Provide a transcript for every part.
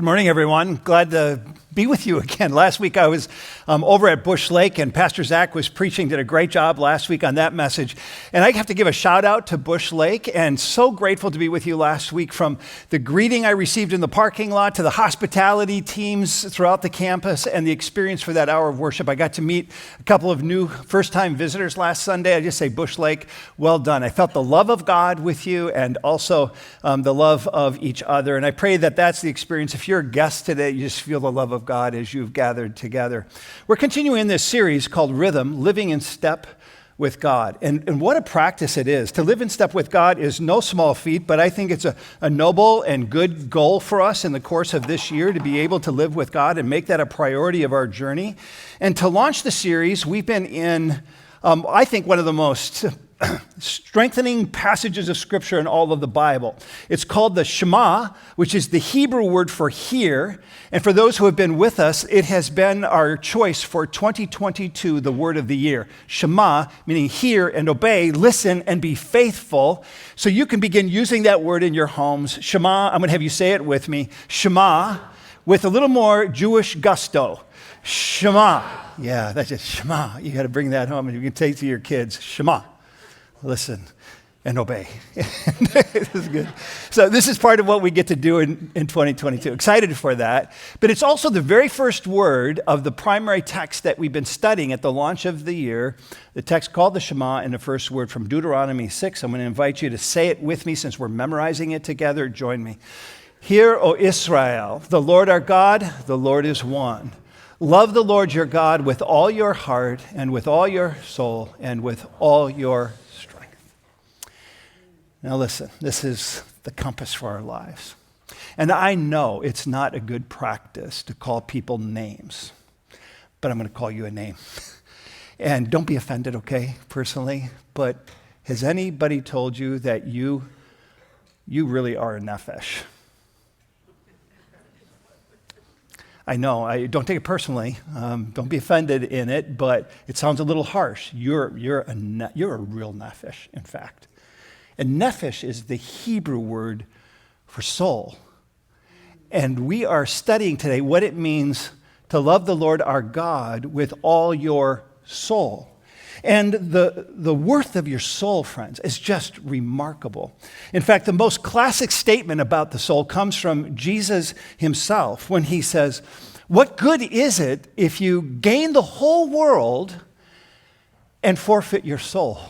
Good morning, everyone. Glad to be with you again. Last week I was over at Bush Lake, and Pastor Zach was preaching, did a great job last week on that message. And I have to give a shout out to Bush Lake, and so grateful to be with you last week, from the greeting I received in the parking lot to the hospitality teams throughout the campus and the experience for that hour of worship. I got to meet a couple of new first-time visitors last Sunday. I just say, Bush Lake, well done. I felt the love of God with you and also the love of each other. And I pray that that's the experience. If you're a guest today, you just feel the love of God as you've gathered together. We're continuing this series called Rhythm, Living in Step with God. And what a practice it is. To live in step with God is no small feat, but I think it's a noble and good goal for us in the course of this year to be able to live with God and make that a priority of our journey. And to launch the series, we've been in, I think, one of the most strengthening passages of Scripture in all of the Bible. It's called the Shema, which is the Hebrew word for hear. And for those who have been with us, it has been our choice for 2022, the word of the year. Shema, meaning hear and obey, listen and be faithful. So you can begin using that word in your homes. Shema, I'm going to have you say it with me. Shema, with a little more Jewish gusto. Shema. Yeah, that's just Shema. You got to bring that home and you can take to your kids. Shema. Listen and obey. This is good. So this is part of what we get to do in 2022. Excited for that. But it's also the very first word of the primary text that we've been studying at the launch of the year, the text called the Shema, and the first word from Deuteronomy 6. I'm going to invite you to say it with me since we're memorizing it together. Join me. Hear, O Israel, the Lord our God, the Lord is one. Love the Lord your God with all your heart and with all your soul and with all your strength. Now listen, this is the compass for our lives. And I know it's not a good practice to call people names, but I'm going to call you a name. And don't be offended, okay, personally, but has anybody told you that you really are a nefesh? I know, don't take it personally. Don't be offended in it, but it sounds a little harsh. You're a real nefesh, in fact. And nephesh is the Hebrew word for soul. And we are studying today what it means to love the Lord our God with all your soul. And the worth of your soul, friends, is just remarkable. In fact, the most classic statement about the soul comes from Jesus himself when he says, "What good is it if you gain the whole world and forfeit your soul?"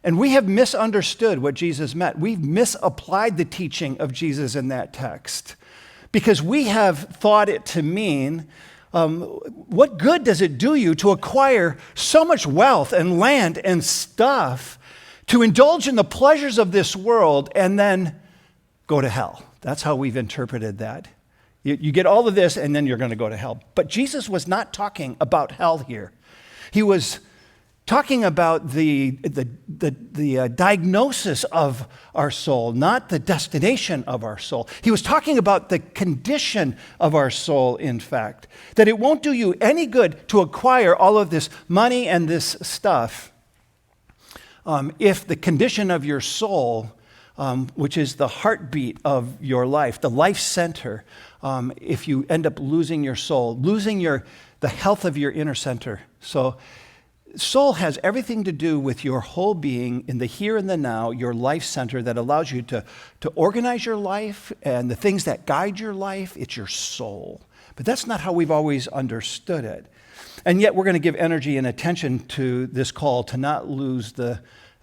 And we have misunderstood what Jesus meant. We've misapplied the teaching of Jesus in that text because we have thought it to mean, what good does it do you to acquire so much wealth and land and stuff to indulge in the pleasures of this world and then go to hell? That's how we've interpreted that. You get all of this and then you're going to go to hell. But Jesus was not talking about hell here. He was talking about the diagnosis of our soul, not the destination of our soul. He was talking about the condition of our soul, in fact, that it won't do you any good to acquire all of this money and this stuff if the condition of your soul, which is the heartbeat of your life, the life center, if you end up losing your soul, losing the health of your inner center. So soul has everything to do with your whole being in the here and the now, your life center that allows you to organize your life and the things that guide your life. It's your soul. But that's not how we've always understood it. And yet we're going to give energy and attention to this call to not lose the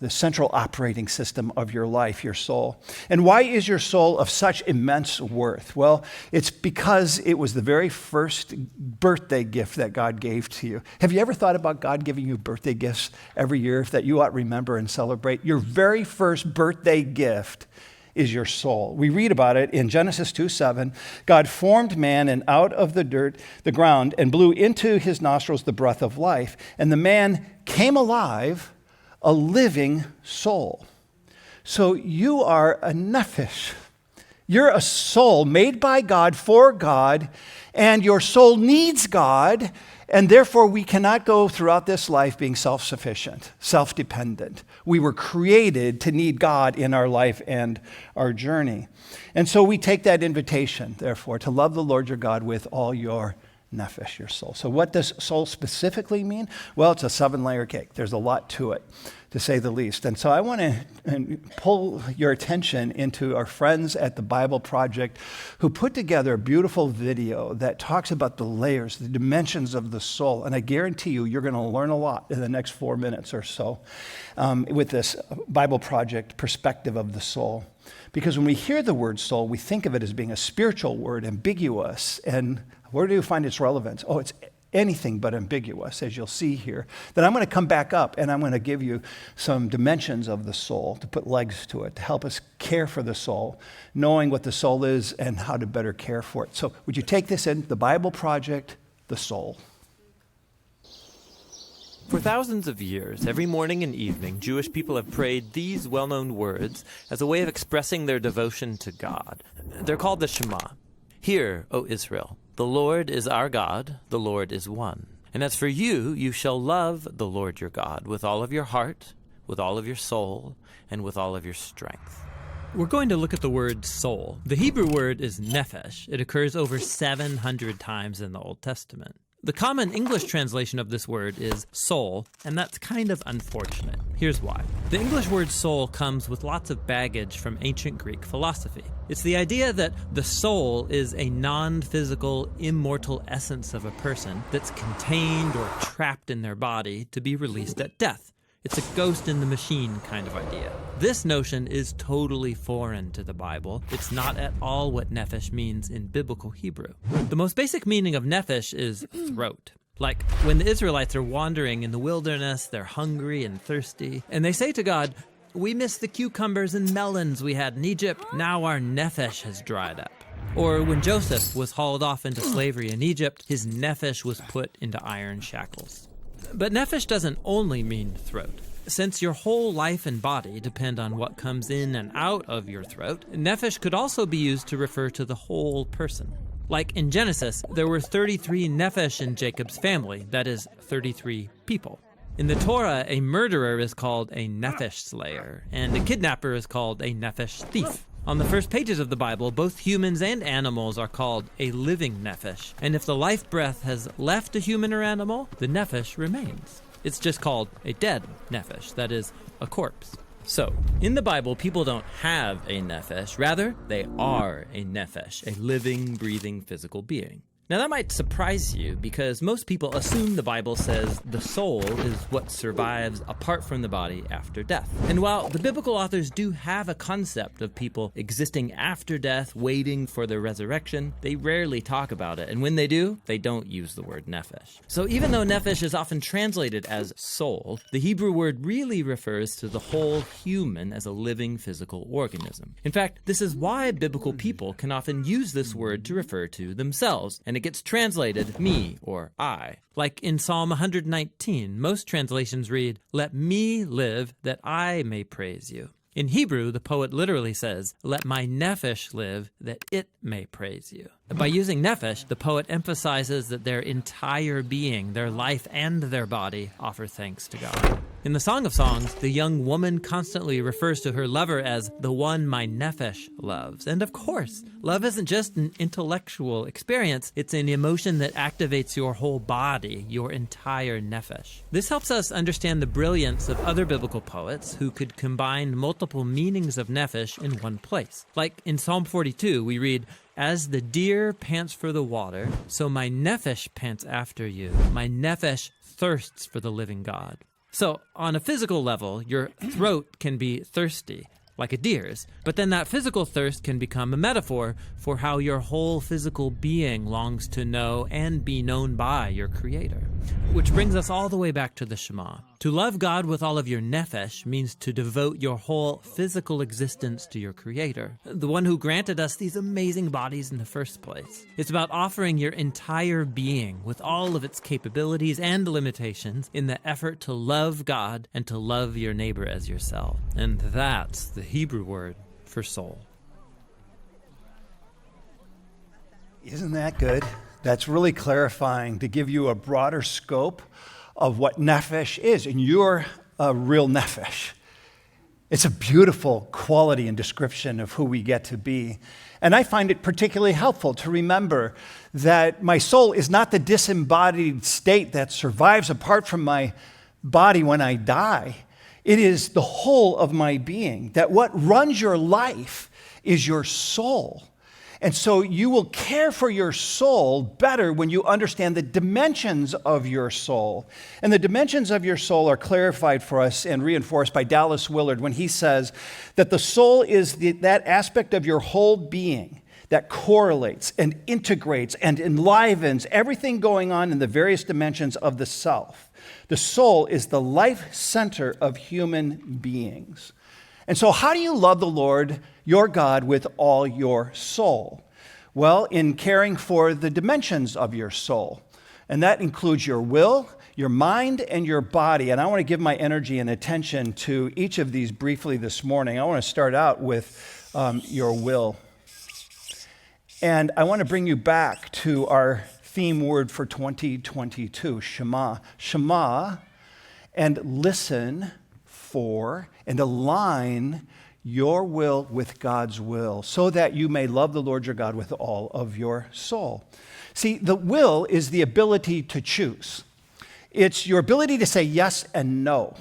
central operating system of your life, your soul. And why is your soul of such immense worth? Well, it's because it was the very first birthday gift that God gave to you. Have you ever thought about God giving you birthday gifts every year that you ought to remember and celebrate? Your very first birthday gift is your soul. We read about it in Genesis 2:7. God formed man and out of the dirt, the ground, and blew into his nostrils the breath of life. And the man came alive, a living soul. So you are a nephesh. You're a soul made by God for God, and your soul needs God, And therefore, we cannot go throughout this life being self-sufficient, self-dependent. We were created to need God in our life and our journey. And so we take that invitation, therefore, to love the Lord your God with all your nefesh, your soul. So what does soul specifically mean? Well, it's a 7-layer cake. There's a lot to it, to say the least. And so I want to pull your attention into our friends at the Bible Project who put together a beautiful video that talks about the layers, the dimensions of the soul. And I guarantee you, you're going to learn a lot in the next 4 minutes or so with this Bible Project perspective of the soul. Because when we hear the word soul, we think of it as being a spiritual word, ambiguous. And where do you find its relevance? Oh, it's anything but ambiguous, as you'll see here. Then I'm going to come back up and I'm going to give you some dimensions of the soul to put legs to it, to help us care for the soul, knowing what the soul is and how to better care for it. So would you take this in? The Bible Project, the soul. For thousands of years, every morning and evening, Jewish people have prayed these well-known words as a way of expressing their devotion to God. They're called the Shema. Hear, O Israel, the Lord is our God, the Lord is one. And as for you, you shall love the Lord your God with all of your heart, with all of your soul, and with all of your strength. We're going to look at the word soul. The Hebrew word is nephesh. It occurs over 700 times in the Old Testament. The common English translation of this word is soul, and that's kind of unfortunate. Here's why. The English word soul comes with lots of baggage from ancient Greek philosophy. It's the idea that the soul is a non-physical, immortal essence of a person that's contained or trapped in their body to be released at death. It's a ghost in the machine kind of idea. This notion is totally foreign to the Bible. It's not at all what nephesh means in biblical Hebrew. The most basic meaning of nephesh is throat. Like when the Israelites are wandering in the wilderness, they're hungry and thirsty, and they say to God, "We miss the cucumbers and melons we had in Egypt. Now our nephesh has dried up." Or when Joseph was hauled off into slavery in Egypt, his nephesh was put into iron shackles. But nephesh doesn't only mean throat. Since your whole life and body depend on what comes in and out of your throat, nephesh could also be used to refer to the whole person. Like in Genesis, there were 33 nephesh in Jacob's family, that is, 33 people. In the Torah, a murderer is called a nephesh slayer, and a kidnapper is called a nephesh thief. On the first pages of the Bible, both humans and animals are called a living nephesh, and if the life breath has left a human or animal, the nephesh remains. It's just called a dead nephesh, that is, a corpse. So, in the Bible, people don't have a nephesh, rather, they are a nephesh, a living, breathing, physical being. Now that might surprise you because most people assume the Bible says the soul is what survives apart from the body after death. And while the biblical authors do have a concept of people existing after death, waiting for their resurrection, they rarely talk about it. And when they do, they don't use the word nephesh. So even though nephesh is often translated as soul, the Hebrew word really refers to the whole human as a living physical organism. In fact, this is why biblical people can often use this word to refer to themselves, and it gets translated me or I. Like in Psalm 119, most translations read, "Let me live that I may praise you." In Hebrew, the poet literally says, "Let my nephesh live that it may praise you." By using nephesh, the poet emphasizes that their entire being, their life and their body, offer thanks to God. In the Song of Songs, the young woman constantly refers to her lover as the one my nephesh loves. And of course, love isn't just an intellectual experience, it's an emotion that activates your whole body, your entire nephesh. This helps us understand the brilliance of other biblical poets who could combine multiple meanings of nephesh in one place. Like in Psalm 42, we read, "As the deer pants for the water, so my nephesh pants after you. My nephesh thirsts for the living God." So, on a physical level, your throat can be thirsty, like a deer's, but then that physical thirst can become a metaphor for how your whole physical being longs to know and be known by your Creator. Which brings us all the way back to the Shema. To love God with all of your nephesh means to devote your whole physical existence to your Creator, the one who granted us these amazing bodies in the first place. It's about offering your entire being with all of its capabilities and limitations in the effort to love God and to love your neighbor as yourself. And that's the Hebrew word for soul. Isn't that good? That's really clarifying to give you a broader scope of what nephesh is, and you're a real nephesh. It's a beautiful quality and description of who we get to be. And I find it particularly helpful to remember that my soul is not the disembodied state that survives apart from my body when I die. It is the whole of my being, that what runs your life is your soul. And so you will care for your soul better when you understand the dimensions of your soul. And the dimensions of your soul are clarified for us and reinforced by Dallas Willard when he says that the soul is that aspect of your whole being that correlates and integrates and enlivens everything going on in the various dimensions of the self. The soul is the life center of human beings. And so how do you love the Lord, your God, with all your soul? Well, in caring for the dimensions of your soul. And that includes your will, your mind, and your body. And I want to give my energy and attention to each of these briefly this morning. I want to start out with your will. And I want to bring you back to our theme word for 2022, Shema. Shema, and listen for and align your will with God's will so that you may love the Lord your God with all of your soul. See, the will is the ability to choose. It's your ability to say yes and no.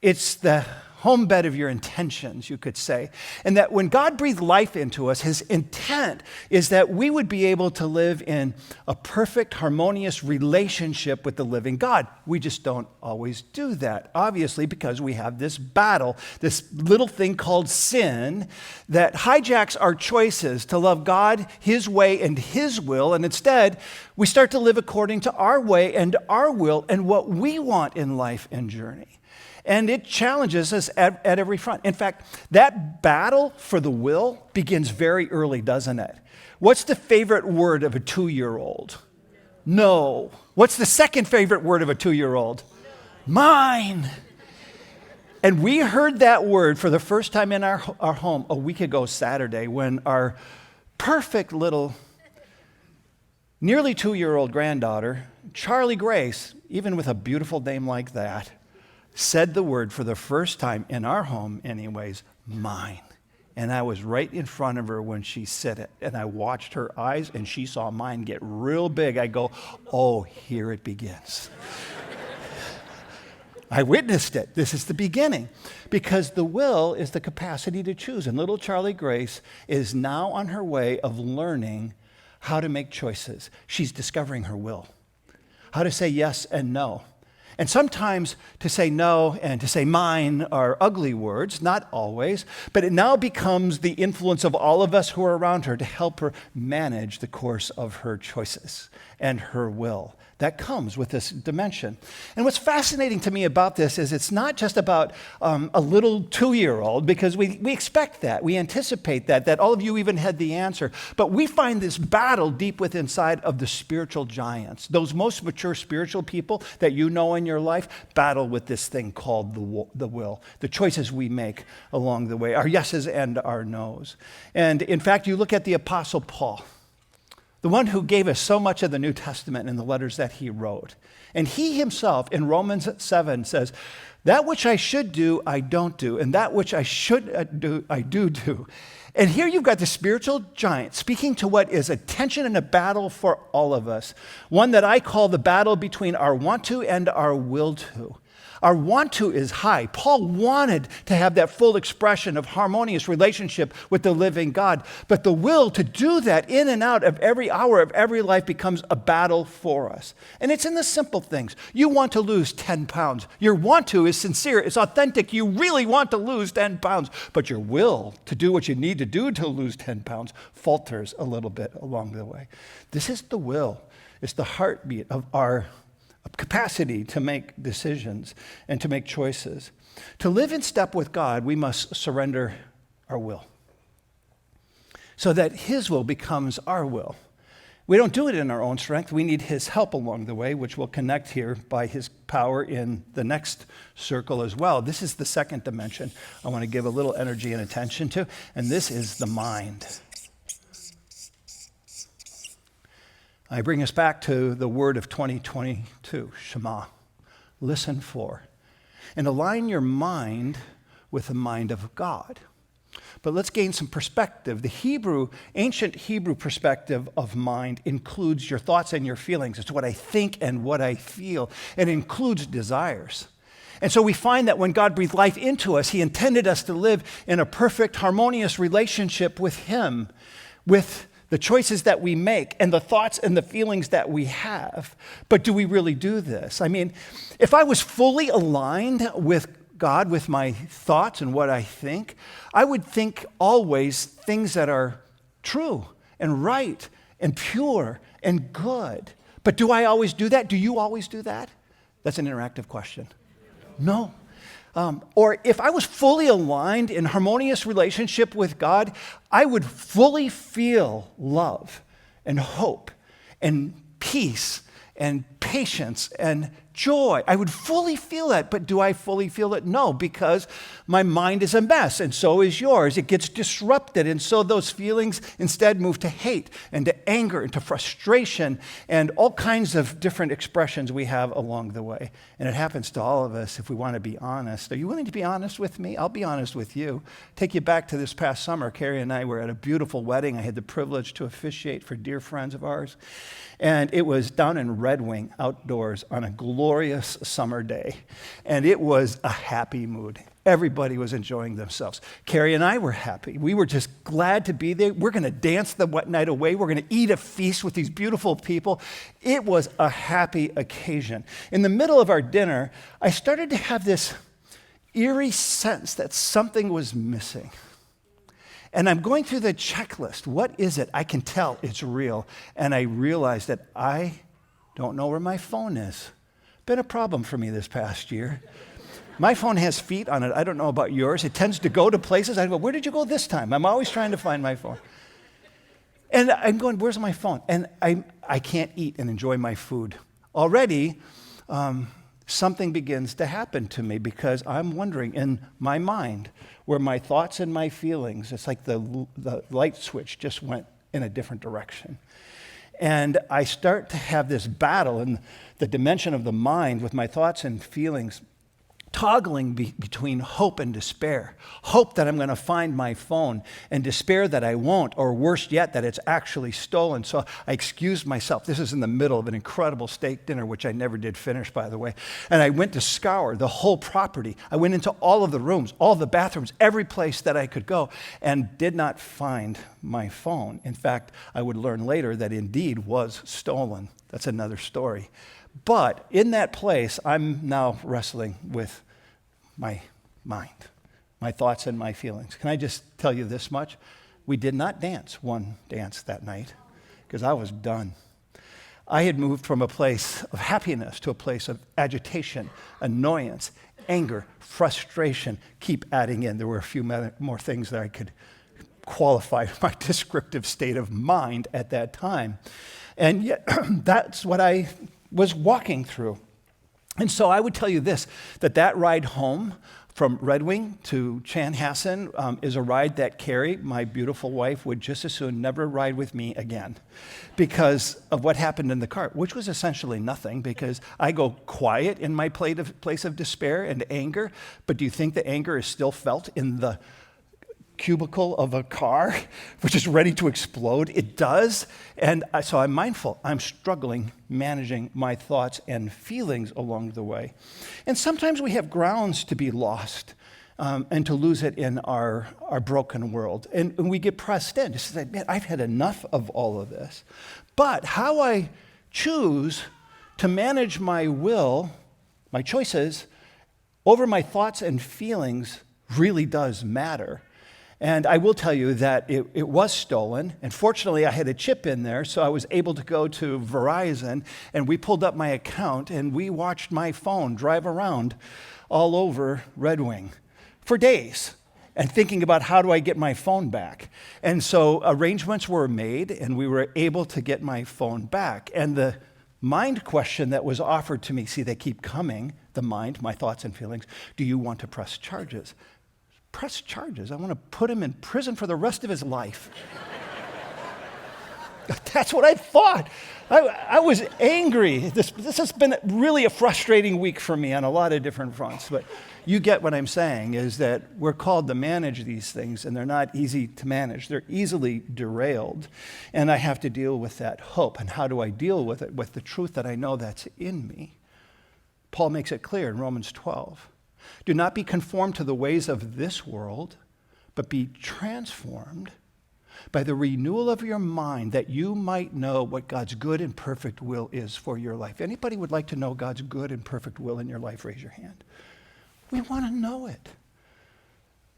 It's the homebed of your intentions, you could say. And that when God breathed life into us, his intent is that we would be able to live in a perfect, harmonious relationship with the living God. We just don't always do that, obviously, because we have this battle, this little thing called sin that hijacks our choices to love God, his way, and his will. And instead, we start to live according to our way and our will and what we want in life and journey. And it challenges us at every front. In fact, that battle for the will begins very early, doesn't it? What's the favorite word of a 2-year-old? No. What's the second favorite word of a 2-year-old? Mine. And we heard that word for the first time in our home a week ago Saturday when our perfect little, nearly 2-year-old granddaughter, Charlie Grace, even with a beautiful name like that, said the word for the first time in our home anyways, mine. And I was right in front of her when she said it. And I watched her eyes and she saw mine get real big. I go, oh, here it begins. I witnessed it. This is the beginning. Because the will is the capacity to choose. And little Charlie Grace is now on her way of learning how to make choices. She's discovering her will. How to say yes and no. And sometimes to say no and to say mine are ugly words, not always, but it now becomes the influence of all of us who are around her to help her manage the course of her choices and her will. That comes with this dimension. And what's fascinating to me about this is it's not just about a little 2-year-old, because we expect that, we anticipate that all of you even had the answer. But we find this battle deep within inside of the spiritual giants. Those most mature spiritual people that you know in your life battle with this thing called the will, the choices we make along the way, our yeses and our nos. And in fact, you look at the Apostle Paul, the one who gave us so much of the New Testament in the letters that he wrote. And he himself in Romans 7 says, that which I should do, I don't do. And that which I should do, I do. And here you've got the spiritual giant speaking to what is a tension and a battle for all of us. One that I call the battle between our want to and our will to. Our want to is high. Paul wanted to have that full expression of harmonious relationship with the living God. But the will to do that in and out of every hour of every life becomes a battle for us. And it's in the simple things. You want to lose 10 pounds. Your want to is sincere. It's authentic. You really want to lose 10 pounds. But your will to do what you need to do to lose 10 pounds falters a little bit along the way. This is the will. It's the heartbeat of our capacity to make decisions and to make choices. To live in step with God, we must surrender our will so that his will becomes our will. We don't do it in our own strength. We need his help along the way, which we'll connect here by his power in the next circle as well. This is the second dimension I want to give a little energy and attention to, and this is the mind. I bring us back to the word of 2022, Shema. Listen for. And align your mind with the mind of God. But let's gain some perspective. The ancient Hebrew perspective of mind includes your thoughts and your feelings. It's what I think and what I feel. It includes desires. And so we find that when God breathed life into us, he intended us to live in a perfect, harmonious relationship with him, with the choices that we make and the thoughts and the feelings that we have. But do we really do this? I mean, if I was fully aligned with God, with my thoughts and what I think, I would think always things that are true and right and pure and good. But do I always do that? Do you always do that? That's an interactive question. No. Or if I was fully aligned in harmonious relationship with God, I would fully feel love and hope and peace and patience and joy. I would fully feel that, but do I fully feel it? No, because my mind is a mess, and so is yours. It gets disrupted, and so those feelings instead move to hate and to anger and to frustration and all kinds of different expressions we have along the way. And it happens to all of us if we want to be honest. Are you willing to be honest with me? I'll be honest with you. Take you back to this past summer. Carrie and I were at a beautiful wedding. I had the privilege to officiate for dear friends of ours. And it was down in Red Wing, outdoors, on a glorious summer day. And it was a happy mood. Everybody was enjoying themselves. Carrie and I were happy. We were just glad to be there. We're going to dance the wet night away. We're going to eat a feast with these beautiful people. It was a happy occasion. In the middle of our dinner, I started to have this eerie sense that something was missing. And I'm going through the checklist. What is it? I can tell it's real. And I realized that I don't know where my phone is. Been a problem for me this past year. My phone has feet on it. I don't know about yours. It tends to go to places. I go, where did you go this time? I'm always trying to find my phone. And I'm going, where's my phone? And I can't eat and enjoy my food. Already, something begins to happen to me because I'm wondering in my mind where my thoughts and my feelings, it's like the light switch just went in a different direction. And I start to have this battle in the dimension of the mind with my thoughts and feelings toggling between hope and despair. Hope that I'm going to find my phone, and despair that I won't, or worse yet, that it's actually stolen. So I excused myself. This is in the middle of an incredible steak dinner, which I never did finish, by the way. And I went to scour the whole property. I went into all of the rooms, all the bathrooms, every place that I could go, and did not find my phone. In fact, I would learn later that indeed was stolen. That's another story. But in that place, I'm now wrestling with my mind, my thoughts and my feelings. Can I just tell you this much? We did not dance one dance that night because I was done. I had moved from a place of happiness to a place of agitation, annoyance, anger, frustration. Keep adding in. There were a few more things that I could qualify my descriptive state of mind at that time. And yet, that's what I was walking through. And so I would tell you this, that ride home from Red Wing to Chanhassen is a ride that Carrie, my beautiful wife, would just as soon never ride with me again because of what happened in the car, which was essentially nothing because I go quiet in my place of despair and anger. But do you think the anger is still felt in the cubicle of a car, which is ready to explode? It does. And so I'm mindful. I'm struggling managing my thoughts and feelings along the way. And sometimes we have grounds to be lost and to lose it in our broken world. And we get pressed in. Just like, man, I've had enough of all of this. But how I choose to manage my will, my choices, over my thoughts and feelings really does matter. And I will tell you that it was stolen. And fortunately, I had a chip in there, so I was able to go to Verizon, and we pulled up my account, and we watched my phone drive around all over Red Wing for days, and thinking about how do I get my phone back. And so arrangements were made, and we were able to get my phone back. And the mind question that was offered to me, see, they keep coming, the mind, my thoughts and feelings, do you want to press charges? Press charges. I want to put him in prison for the rest of his life. That's what I thought. I was angry. This has been really a frustrating week for me on a lot of different fronts. But you get what I'm saying, is that we're called to manage these things, and they're not easy to manage. They're easily derailed, and I have to deal with that hope. And how do I deal with it? With the truth that I know that's in me. Paul makes it clear in Romans 12. Do not be conformed to the ways of this world, but be transformed by the renewal of your mind, that you might know what God's good and perfect will is for your life. Anybody would like to know God's good and perfect will in your life? Raise your hand. We want to know it.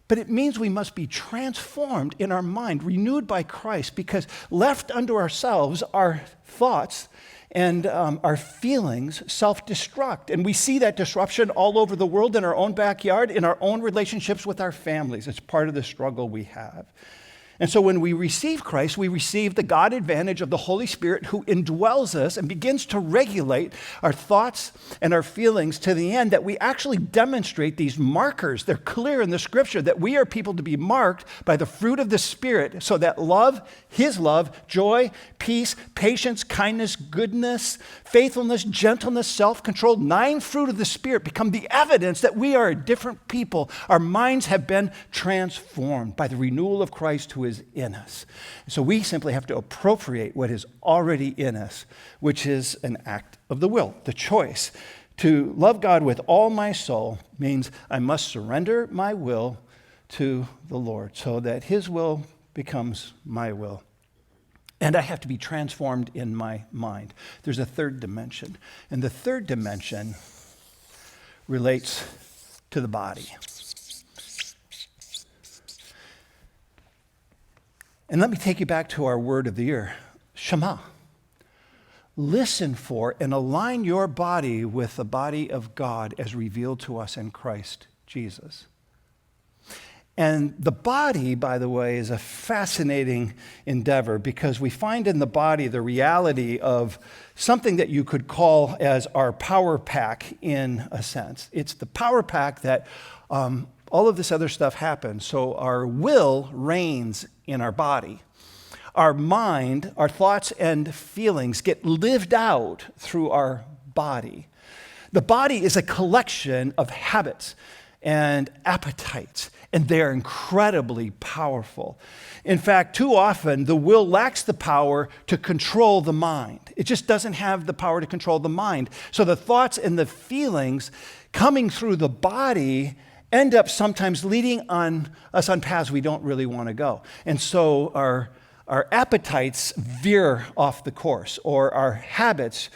But it means we must be transformed in our mind, renewed by Christ, because left unto ourselves, our thoughts and our feelings self-destruct. And we see that disruption all over the world, in our own backyard, in our own relationships with our families. It's part of the struggle we have. And so when we receive Christ, we receive the God advantage of the Holy Spirit, who indwells us and begins to regulate our thoughts and our feelings to the end that we actually demonstrate these markers. They're clear in the Scripture that we are people to be marked by the fruit of the Spirit, so that love, His love, joy, peace, patience, kindness, goodness, faithfulness, gentleness, self-control, 9 fruit of the Spirit become the evidence that we are a different people. Our minds have been transformed by the renewal of Christ, who is in us. So we simply have to appropriate what is already in us, which is an act of the will, the choice. To love God with all my soul means I must surrender my will to the Lord so that His will becomes my will. And I have to be transformed in my mind. There's a third dimension. And the third dimension relates to the body. And let me take you back to our word of the year, Shema. Listen for and align your body with the body of God as revealed to us in Christ Jesus. And the body, by the way, is a fascinating endeavor, because we find in the body the reality of something that you could call as our power pack in a sense. It's the power pack that all of this other stuff happens. So our will reigns in our body. Our mind, our thoughts and feelings get lived out through our body. The body is a collection of habits and appetites, and they're incredibly powerful. In fact, too often, the will lacks the power to control the mind. It just doesn't have the power to control the mind. So the thoughts and the feelings coming through the body end up sometimes leading us on paths we don't really want to go. And so our appetites veer off the course, or our habits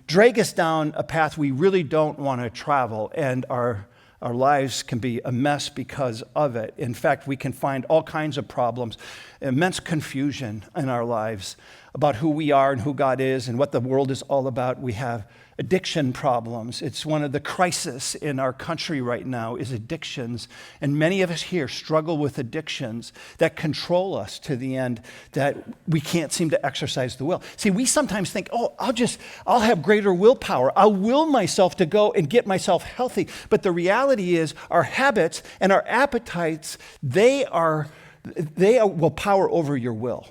drag us down a path we really don't want to travel, and our lives can be a mess because of it. In fact, we can find all kinds of problems, immense confusion in our lives about who we are and who God is and what the world is all about. We have addiction problems. It's one of the crises in our country right now is addictions. And many of us here struggle with addictions that control us to the end that we can't seem to exercise the will. See, we sometimes think, I'll have greater willpower. I'll will myself to go and get myself healthy. But the reality is our habits and our appetites, they will power over your will.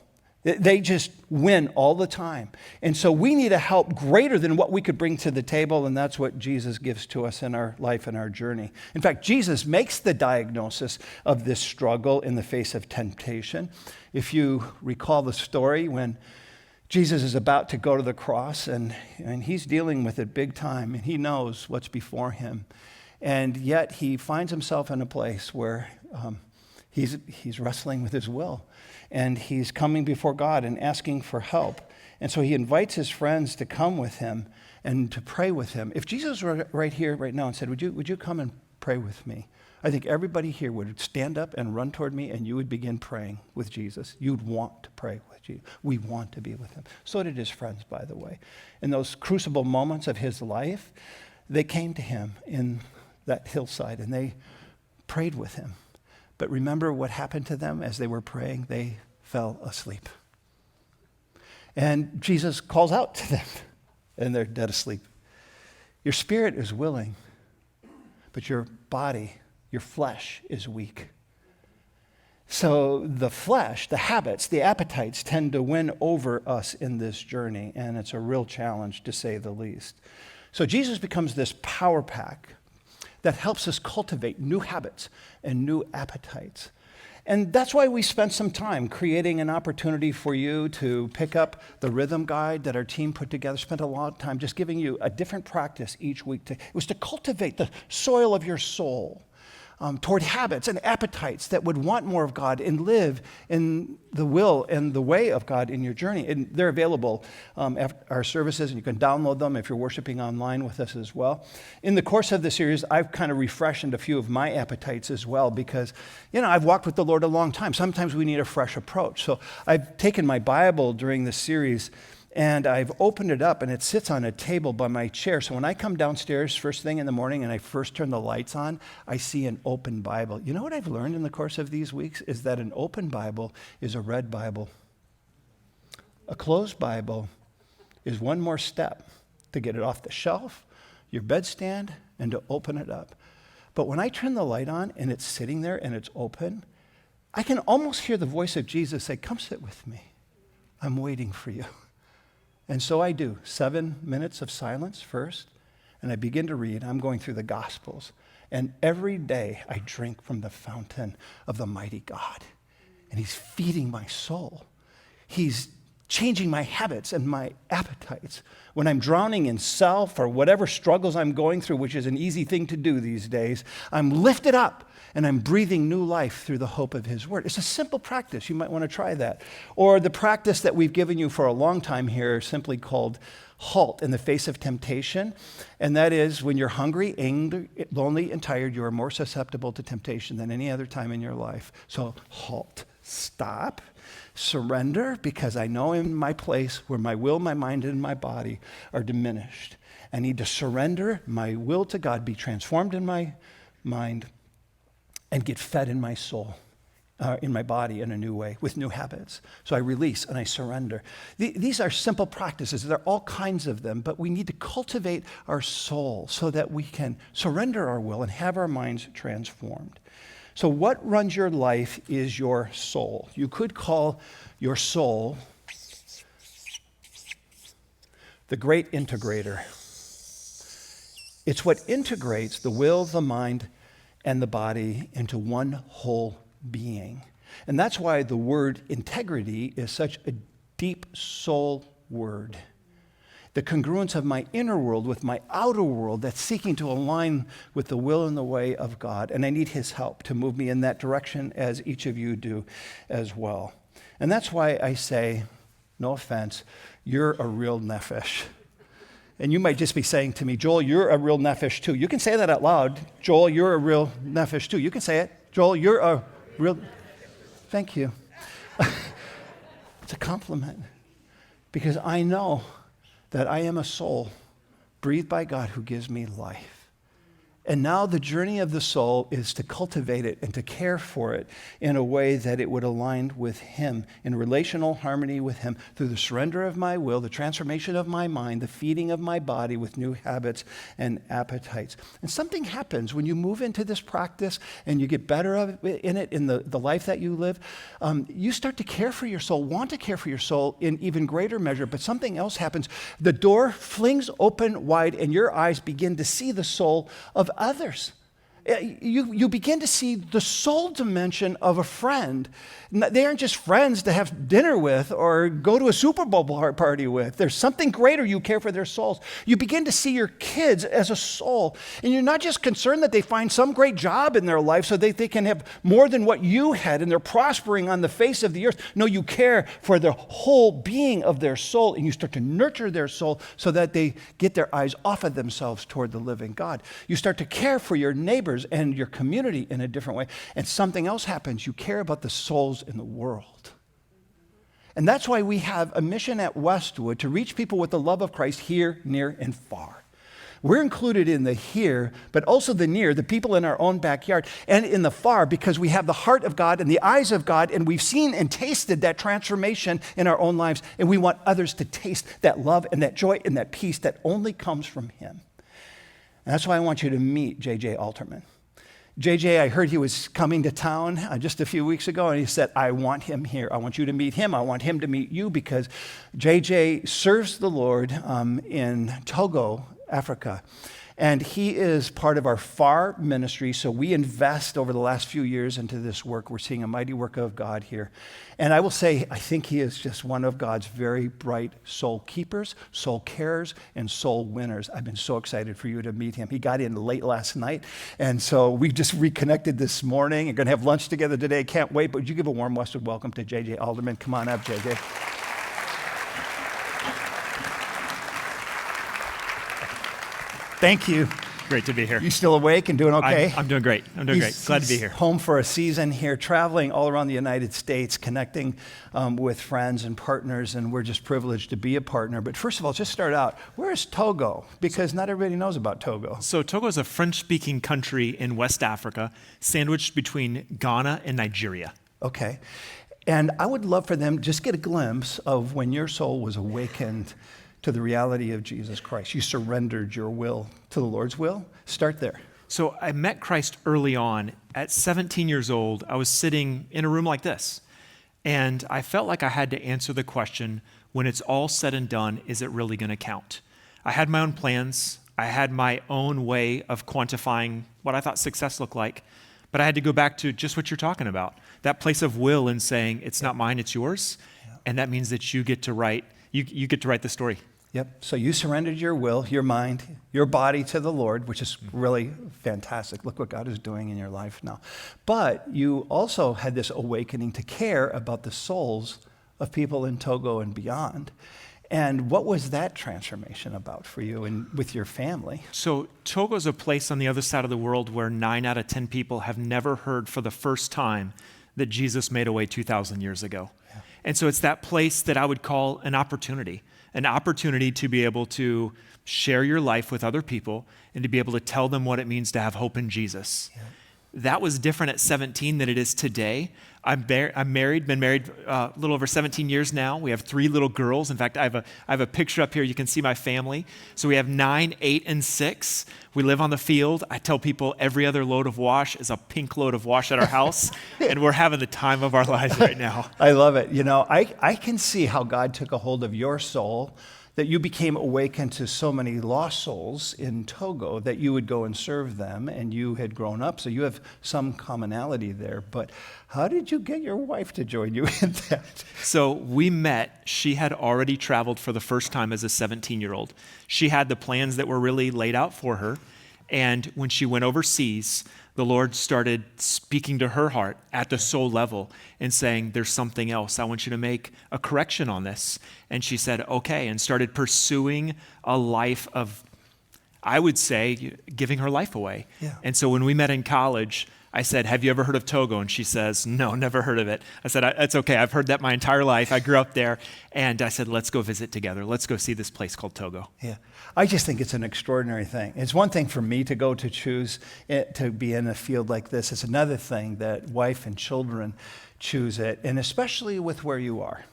They just win all the time. And so we need a help greater than what we could bring to the table, and that's what Jesus gives to us in our life and our journey. In fact, Jesus makes the diagnosis of this struggle in the face of temptation. If you recall the story when Jesus is about to go to the cross, and he's dealing with it big time, and he knows what's before him. And yet he finds himself in a place where he's wrestling with his will. And he's coming before God and asking for help. And so he invites his friends to come with him and to pray with him. If Jesus were right here, right now, and said, would you come and pray with me? I think everybody here would stand up and run toward me, and you would begin praying with Jesus. You'd want to pray with Jesus. We want to be with him. So did his friends, by the way. In those crucible moments of his life, they came to him in that hillside, and they prayed with him. But remember what happened to them as they were praying? They fell asleep. And Jesus calls out to them, and they're dead asleep. Your spirit is willing, but your body, your flesh is weak. So the flesh, the habits, the appetites tend to win over us in this journey, and it's a real challenge to say the least. So Jesus becomes this power pack that helps us cultivate new habits and new appetites. And that's why we spent some time creating an opportunity for you to pick up the rhythm guide that our team put together. Spent a lot of time just giving you a different practice each week. It was to cultivate the soil of your soul toward habits and appetites that would want more of God and live in the will and the way of God in your journey. And they're available at our services, and you can download them if you're worshiping online with us as well. In the course of the series, I've kind of refreshed a few of my appetites as well because, I've walked with the Lord a long time. Sometimes we need a fresh approach. So I've taken my Bible during this series and I've opened it up, and it sits on a table by my chair. So when I come downstairs first thing in the morning and I first turn the lights on, I see an open Bible. You know what I've learned in the course of these weeks is that an open Bible is a read Bible. A closed Bible is one more step to get it off the shelf, your bedstand, and to open it up. But when I turn the light on and it's sitting there and it's open, I can almost hear the voice of Jesus say, "Come sit with me. I'm waiting for you." And so I do 7 minutes of silence first, and I begin to read. I'm going through the Gospels. And every day I drink from the fountain of the mighty God. And he's feeding my soul. He's changing my habits and my appetites. When I'm drowning in self or whatever struggles I'm going through, which is an easy thing to do these days, I'm lifted up and I'm breathing new life through the hope of his word. It's a simple practice. You might want to try that. Or the practice that we've given you for a long time here, simply called Halt in the face of temptation. And that is when you're hungry, angry, lonely, and tired, you are more susceptible to temptation than any other time in your life. So halt, stop, surrender, because I know in my place where my will, my mind, and my body are diminished. I need to surrender my will to God, be transformed in my mind, and get fed in my soul, in my body in a new way, with new habits. So I release and I surrender. These are simple practices. There are all kinds of them, but we need to cultivate our soul so that we can surrender our will and have our minds transformed. So what runs your life is your soul. You could call your soul the great integrator. It's what integrates the will, the mind, and the body into one whole being. And that's why the word integrity is such a deep soul word. The congruence of my inner world with my outer world that's seeking to align with the will and the way of God. And I need his help to move me in that direction, as each of you do as well. And that's why I say, no offense, you're a real nefesh. And you might just be saying to me, Joel, you're a real nefesh too. You can say that out loud. Joel, you're a real nefesh too. You can say it. Joel, you're a real... Thank you. It's a compliment. Because I know that I am a soul breathed by God who gives me life. And now the journey of the soul is to cultivate it and to care for it in a way that it would align with him, in relational harmony with him, through the surrender of my will, the transformation of my mind, the feeding of my body with new habits and appetites. And something happens when you move into this practice and you get better in it, in the life that you live. You start to care for your soul, want to care for your soul in even greater measure, but something else happens. The door flings open wide and your eyes begin to see the soul of others. You begin to see the soul dimension of a friend. They aren't just friends to have dinner with or go to a Super Bowl party with. There's something greater. You care for their souls. You begin to see your kids as a soul. And you're not just concerned that they find some great job in their life so that they can have more than what you had and they're prospering on the face of the earth. No, you care for the whole being of their soul, and you start to nurture their soul so that they get their eyes off of themselves toward the living God. You start to care for your neighbors and your community in a different way. And something else happens. You care about the souls in the world. And that's why we have a mission at Westwood to reach people with the love of Christ here, near, and far. We're included in the here, but also the near, the people in our own backyard, and in the far, because we have the heart of God and the eyes of God, and we've seen and tasted that transformation in our own lives, and we want others to taste that love and that joy and that peace that only comes from him. And that's why I want you to meet J.J. Alterman. JJ, I heard he was coming to town just a few weeks ago, and he said, I want him here. I want you to meet him. I want him to meet you, because JJ serves the Lord in Togo, Africa. And he is part of our FAR ministry, so we invest over the last few years into this work. We're seeing a mighty work of God here. And I will say, I think he is just one of God's very bright soul keepers, soul carers, and soul winners. I've been so excited for you to meet him. He got in late last night, and so we just reconnected this morning. We're going to have lunch together today. Can't wait. But would you give a warm Westwood welcome to JJ Alderman? Come on up, JJ. Thank you. Great to be here. You still awake and doing okay? I'm doing great. I'm doing great. Glad to be here. Home for a season here, traveling all around the United States, connecting with friends and partners, and we're just privileged to be a partner. But first of all, just start out, where is Togo? Because not everybody knows about Togo. So Togo is a French-speaking country in West Africa, sandwiched between Ghana and Nigeria. Okay. And I would love for them to just get a glimpse of when your soul was awakened to the reality of Jesus Christ. You surrendered your will to the Lord's will. Start there. So I met Christ early on. At 17 years old, I was sitting in a room like this, and I felt like I had to answer the question, when it's all said and done, is it really going to count? I had my own plans. I had my own way of quantifying what I thought success looked like, but I had to go back to just what you're talking about, that place of will and saying, it's not mine, it's yours, and that means that you get to write the story. Yep. So you surrendered your will, your mind, your body to the Lord, which is really fantastic. Look what God is doing in your life now. But you also had this awakening to care about the souls of people in Togo and beyond. And what was that transformation about for you and with your family? So Togo is a place on the other side of the world where 9 out of 10 people have never heard for the first time that Jesus made a way 2,000 years ago. Yeah. And so it's that place that I would call an opportunity to be able to share your life with other people and to be able to tell them what it means to have hope in Jesus. Yeah. That was different at 17 than it is today. I'm married, been married a little over 17 years now. We have 3 little girls. In fact, I have a picture up here. You can see my family. So we have 9, 8, and 6. We live on the field. I tell people every other load of wash is a pink load of wash at our house, and we're having the time of our lives right now. I love it. You know, I can see how God took a hold of your soul, that you became awakened to so many lost souls in Togo that you would go and serve them, and you had grown up, so you have some commonality there. But how did you get your wife to join you in that? So we met. She had already traveled for the first time as a 17-year-old. She had the plans that were really laid out for her, and when she went overseas, the Lord started speaking to her heart at the soul level and saying, there's something else. I want you to make a correction on this. And she said, okay, and started pursuing a life of, I would say, giving her life away. Yeah. And so when we met in college, I said, have you ever heard of Togo? And she says, no, never heard of it. I said, it's okay. I've heard that my entire life. I grew up there. And I said, let's go visit together. Let's go see this place called Togo. Yeah. I just think it's an extraordinary thing. It's one thing for me to go to choose it, to be in a field like this. It's another thing that wife and children choose it, and especially with where you are.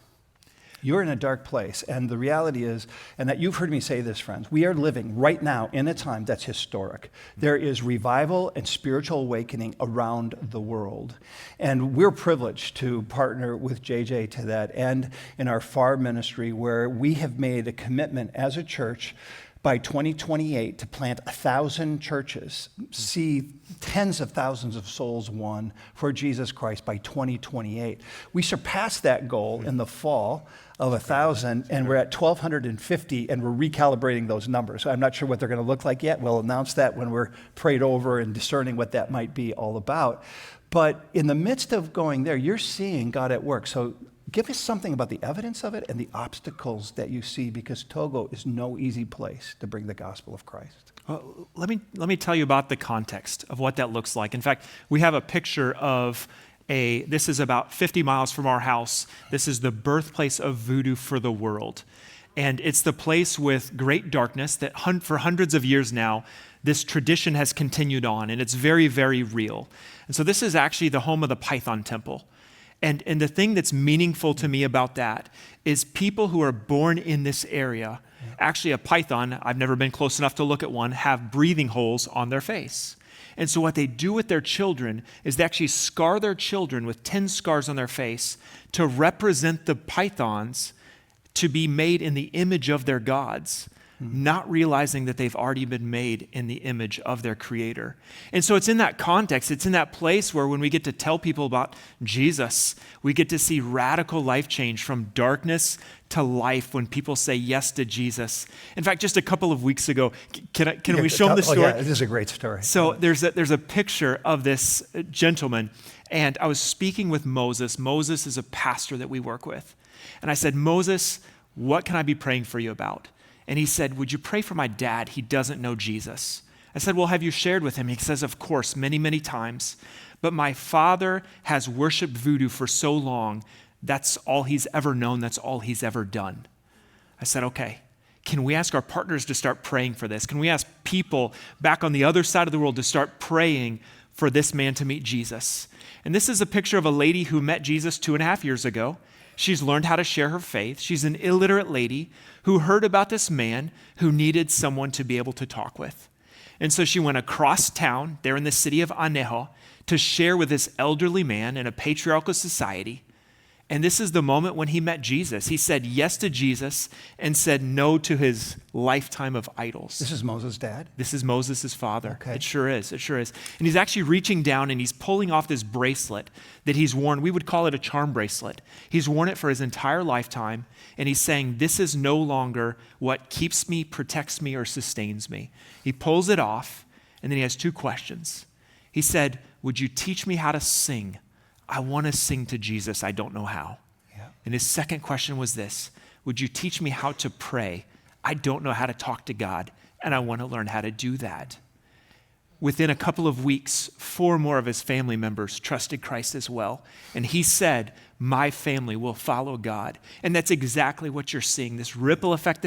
You're in a dark place, and the reality is, and that you've heard me say this, friends, we are living right now in a time that's historic. There is revival and spiritual awakening around the world, and we're privileged to partner with JJ to that end in our FAR ministry, where we have made a commitment as a church by 2028 to plant 1,000 churches, see tens of thousands of souls won for Jesus Christ by 2028. We surpassed that goal in the fall of 1,000, and we're at 1,250, and we're recalibrating those numbers. I'm not sure what they're going to look like yet. We'll announce that when we're prayed over and discerning what that might be all about. But in the midst of going there, you're seeing God at work. So give us something about the evidence of it and the obstacles that you see, because Togo is no easy place to bring the gospel of Christ. Well, let me tell you about the context of what that looks like. In fact, we have a picture of this is about 50 miles from our house. This is the birthplace of voodoo for the world. And it's the place with great darkness that for hundreds of years now, this tradition has continued on, and it's very, very real. And so this is actually the home of the Python Temple. And the thing that's meaningful to me about that is people who are born in this area, actually a python, I've never been close enough to look at one, have breathing holes on their face. And so what they do with their children is they actually scar their children with 10 scars on their face to represent the pythons to be made in the image of their gods, not realizing that they've already been made in the image of their Creator. And so it's in that context, it's in that place where when we get to tell people about Jesus, we get to see radical life change from darkness to life when people say yes to Jesus. In fact, just a couple of weeks ago, can we show them the story? Oh, yeah, this is a great story. So there's a picture of this gentleman, and I was speaking with Moses. Moses is a pastor that we work with. And I said, Moses, what can I be praying for you about? And he said, would you pray for my dad? He doesn't know Jesus. I said, well, have you shared with him? He says, of course, many, many times. But my father has worshiped voodoo for so long, that's all he's ever known. That's all he's ever done. I said, okay, can we ask our partners to start praying for this? Can we ask people back on the other side of the world to start praying for this man to meet Jesus? And this is a picture of a lady who met Jesus 2.5 years ago. She's learned how to share her faith. She's an illiterate lady who heard about this man who needed someone to be able to talk with. And so she went across town there in the city of Anejo to share with this elderly man in a patriarchal society. And this is the moment when he met Jesus. He said yes to Jesus and said no to his lifetime of idols. This is Moses' dad? This is Moses' father. Okay. It sure is. It sure is. And he's actually reaching down and he's pulling off this bracelet that he's worn. We would call it a charm bracelet. He's worn it for his entire lifetime. And he's saying, this is no longer what keeps me, protects me, or sustains me. He pulls it off, and then he has 2 questions. He said, would you teach me how to sing? I want to sing to Jesus. I don't know how. Yeah. And his second question was this: would you teach me how to pray? I don't know how to talk to God, and I want to learn how to do that. Within a couple of weeks, 4 more of his family members trusted Christ as well. And he said, my family will follow God. And that's exactly what you're seeing, this ripple effect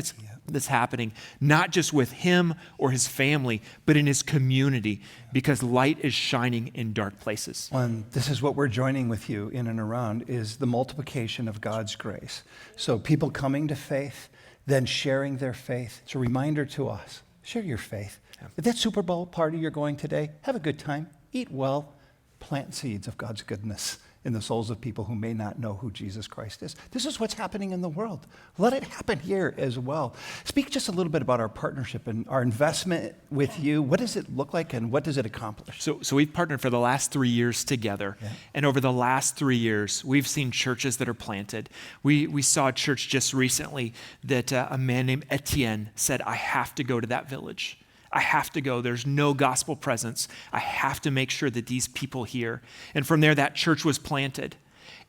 that's happening, not just with him or his family, but in his community, because light is shining in dark places. And this is what we're joining with you in and around, is the multiplication of God's grace. So people coming to faith, then sharing their faith. It's a reminder to us, share your faith. At that Super Bowl party you're going today, have a good time, eat well, plant seeds of God's goodness in the souls of people who may not know who Jesus Christ is. This is what's happening in the world. Let it happen here as well. Speak just a little bit about our partnership and our investment with you. What does it look like and what does it accomplish? So we've partnered for the last 3 years together. Yeah. And over the last 3 years, we've seen churches that are planted. We saw a church just recently that a man named Etienne said, I have to go to that village. I have to go. There's no gospel presence. I have to make sure that these people hear. And from there, that church was planted.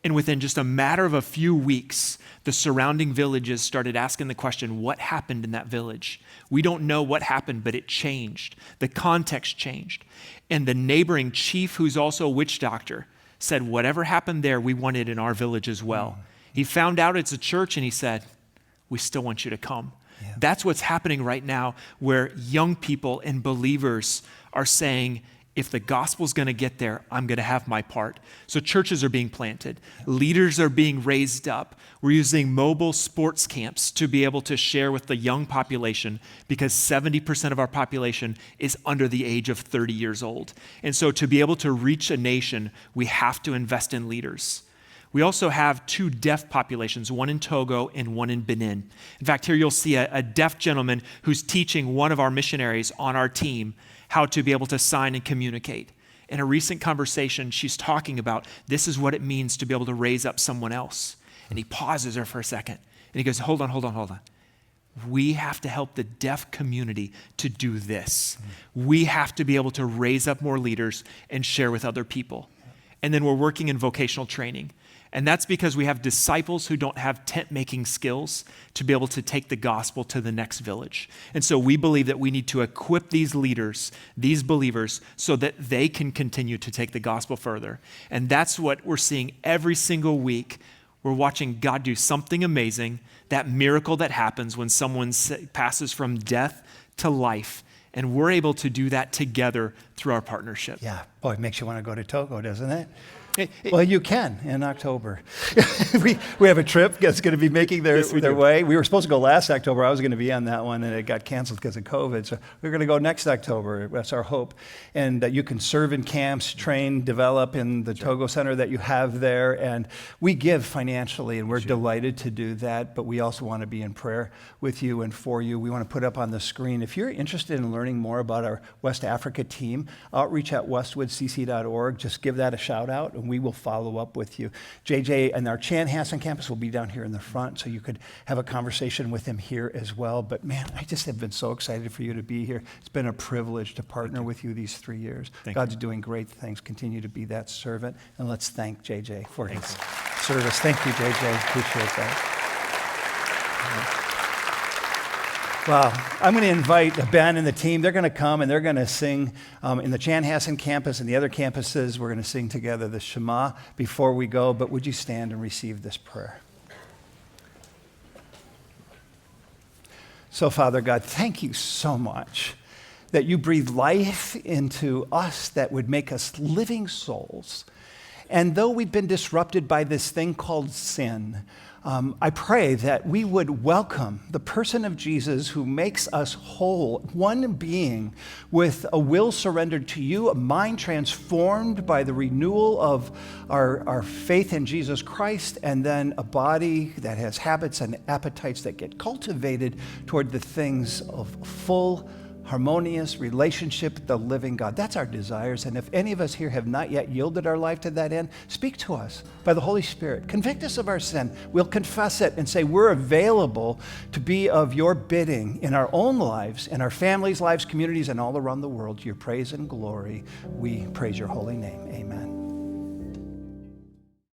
And within just a matter of a few weeks, the surrounding villages started asking the question, what happened in that village? We don't know what happened, but it changed. The context changed. And the neighboring chief, who's also a witch doctor, said, whatever happened there, we want it in our village as well. He found out it's a church and he said, we still want you to come. Yeah. That's what's happening right now, where young people and believers are saying, if the gospel's going to get there, I'm going to have my part. So churches are being planted. Leaders are being raised up. We're using mobile sports camps to be able to share with the young population, because 70% of our population is under the age of 30 years old. And so to be able to reach a nation, we have to invest in leaders. We also have 2 deaf populations, one in Togo and one in Benin. In fact, here you'll see a deaf gentleman who's teaching one of our missionaries on our team how to be able to sign and communicate. In a recent conversation, she's talking about this is what it means to be able to raise up someone else. And he pauses her for a second. And he goes, hold on. We have to help the deaf community to do this. We have to be able to raise up more leaders and share with other people. And then we're working in vocational training. And that's because we have disciples who don't have tent-making skills to be able to take the gospel to the next village. And so we believe that we need to equip these leaders, these believers, so that they can continue to take the gospel further. And that's what we're seeing every single week. We're watching God do something amazing, that miracle that happens when someone passes from death to life. And we're able to do that together through our partnership. Yeah, boy, it makes you want to go to Togo, doesn't it? Well, you can in October. we have a trip that's going to be making their way. We were supposed to go last October. I was going to be on that one, and it got canceled because of COVID. So we're going to go next October. That's our hope. And you can serve in camps, train, develop in the Togo Center that you have there. And we give financially, and we're delighted to do that. But we also want to be in prayer with you and for you. We want to put up on the screen. If you're interested in learning more about our West Africa team, outreach at westwoodcc.org. Just give that a shout out, and we will follow up with you. JJ and our Chanhassen campus will be down here in the front, so you could have a conversation with him here as well. But man, I just have been so excited for you to be here. It's been a privilege to partner with you these 3 years. God's doing great things. Continue to be that servant. And let's thank JJ for his service. Thank you, JJ. Appreciate that. Wow. I'm going to invite Ben and the team. They're going to come and they're going to sing in the Chanhassen campus and the other campuses. We're going to sing together the Shema before we go. But would you stand and receive this prayer? So, Father God, thank you so much that you breathe life into us that would make us living souls. And though we've been disrupted by this thing called sin, I pray that we would welcome the person of Jesus who makes us whole, one being with a will surrendered to you, a mind transformed by the renewal of our faith in Jesus Christ, and then a body that has habits and appetites that get cultivated toward the things of full, harmonious relationship with the living God. That's our desires. And if any of us here have not yet yielded our life to that end, speak to us by the Holy Spirit. Convict us of our sin. We'll confess it and say we're available to be of your bidding in our own lives, in our families' lives, communities, and all around the world. To your praise and glory, we praise your holy name. Amen.